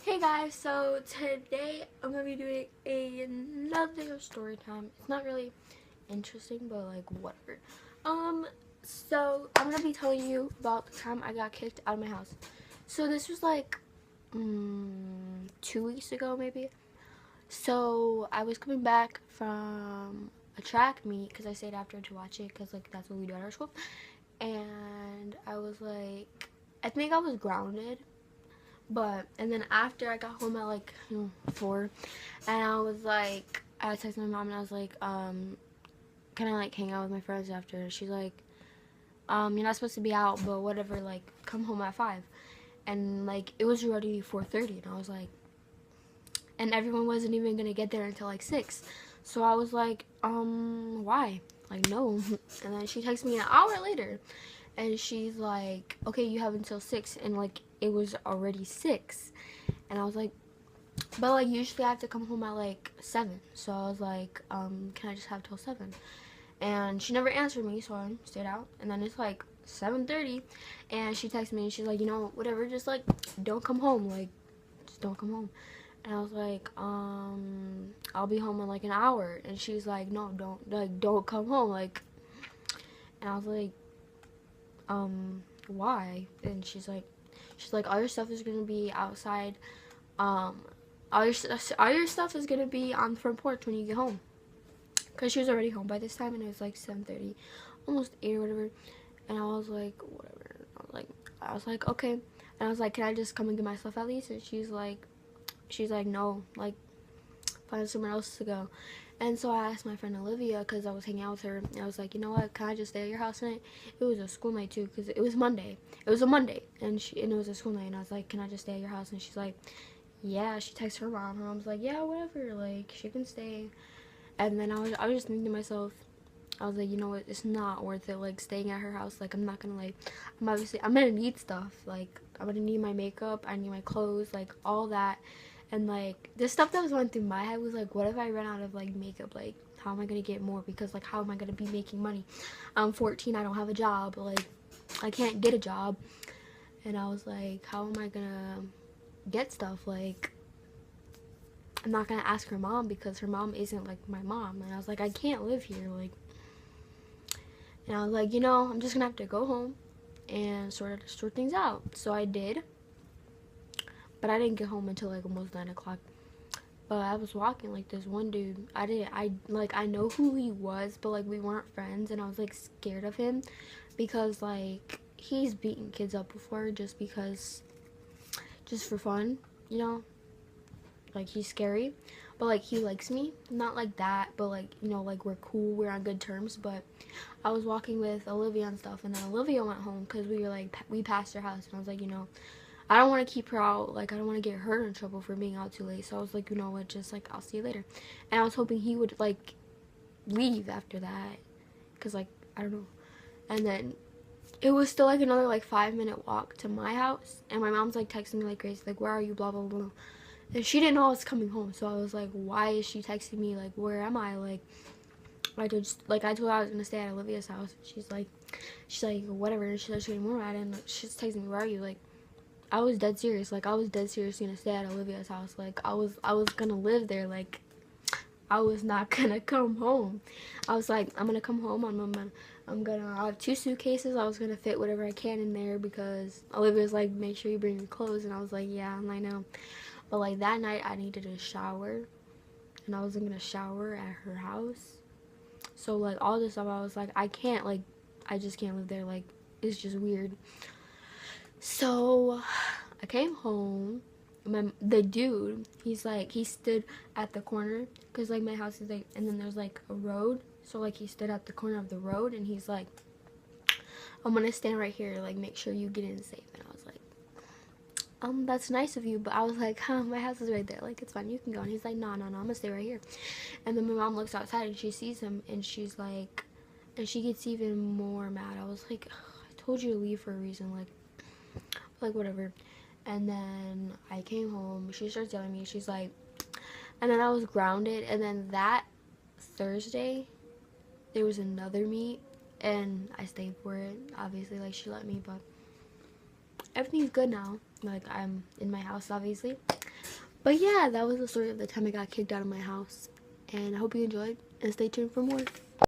Hey guys, so today I'm gonna be doing another story time. It's not really interesting, but like whatever. So I'm gonna be telling you about the time I got kicked out of my house. So this was like 2 weeks ago, maybe. So I was coming back from a track meet because I stayed after to watch it because like that's what we do at our school. And I was like, I think I was grounded, and then after I got home at like 4, and I texted my mom and I was like, can I like hang out with my friends after? She's like, you're not supposed to be out, but whatever, like come home at 5. And like it was already 4:30, and I was like, and everyone wasn't even gonna get there until like 6. So I was like, why? Like no. And then she texted me an hour later, and she's like, okay, you have until 6, and like it was already 6. And I was like, but like usually I have to come home at like 7. So I was like, can I just have till 7? And she never answered me, so I stayed out. And then it's like 7:30, and she texted me and she's like, whatever, just like don't come home, like just don't come home. And I was like, I'll be home in like an hour. And she's like, no, don't come home, like. And I was like, why? And she's like, all your stuff is gonna be outside. Um, all your stuff is gonna be on the front porch when you get home. Cause she was already home by this time, and it was like 7:30, almost 8 or whatever. And I was like, whatever. I was like, okay. And I was like, can I just come and get my stuff at least? And she's like, no, like find somewhere else to go. And so I asked my friend Olivia, because I was hanging out with her, and I was like, you know what, can I just stay at your house tonight? It was a school night too, because it was Monday. It was a Monday, and it was a school night, and I was like, can I just stay at your house? And she's like, yeah. She texted her mom. Her mom's like, yeah, whatever, like she can stay. And then I was just thinking to myself, I was like, you know what, it's not worth it, like staying at her house. Like I'm not gonna, like, I'm gonna need stuff, like I'm gonna need my makeup, I need my clothes, like all that. And like the stuff that was going through my head was like, what if I run out of like makeup? Like how am I gonna get more? Because like how am I gonna be making money? I'm 14, I don't have a job, like I can't get a job. And I was like, how am I gonna get stuff? Like I'm not gonna ask her mom because her mom isn't like my mom. And I was like, I can't live here, like. And I was like, I'm just gonna have to go home and sort things out. So I did, but I didn't get home until like almost 9 o'clock. But I was walking, like this one dude. I know who he was, but like we weren't friends, and I was like scared of him because like he's beaten kids up before just for fun, you know. Like he's scary, but like he likes me, not like that, but like like we're cool, we're on good terms. But I was walking with Olivia and stuff, and then Olivia went home because we passed her house, and I was like, I don't want to keep her out, like I don't want to get her in trouble for being out too late. So I was like, you know what, just like I'll see you later. And I was hoping he would like leave after that, because like I don't know. And then it was still like another like 5-minute walk to my house, and my mom's like texting me like crazy, like where are you, blah blah blah. And she didn't know I was coming home, so I was like, why is she texting me, like where am I? Like I told her I was gonna stay at Olivia's house. She's like whatever. And she started getting more mad, and she's texting me, where are you? Like I was dead serious. Like I was dead serious gonna stay at Olivia's house. Like I was gonna live there. Like I was not gonna come home. I was like, I'm gonna come home. I have 2 suitcases. I was gonna fit whatever I can in there because Olivia's like, make sure you bring your clothes, and I was like, yeah, I know. But like that night I needed a shower, and I wasn't gonna shower at her house. So like all this stuff, I was like, I just can't live there. Like it's just weird. So I came home. The dude, he stood at the corner because like my house is like, and then there's like a road. So like he stood at the corner of the road, and he's like, I'm gonna stand right here, like make sure you get in safe. And I was like, that's nice of you, but I was like, my house is right there, like it's fine, you can go. And he's like, no, I'm gonna stay right here. And then my mom looks outside and she sees him, and she's like, and she gets even more mad. I was like, I told you to leave for a reason, like whatever. And then I came home, she starts yelling at me, she's like, and then I was grounded. And then that Thursday there was another meet, and I stayed for it, obviously, like she let me. But everything's good now, like I'm in my house, obviously. But yeah, that was the story of the time I got kicked out of my house. And I hope you enjoyed, and stay tuned for more.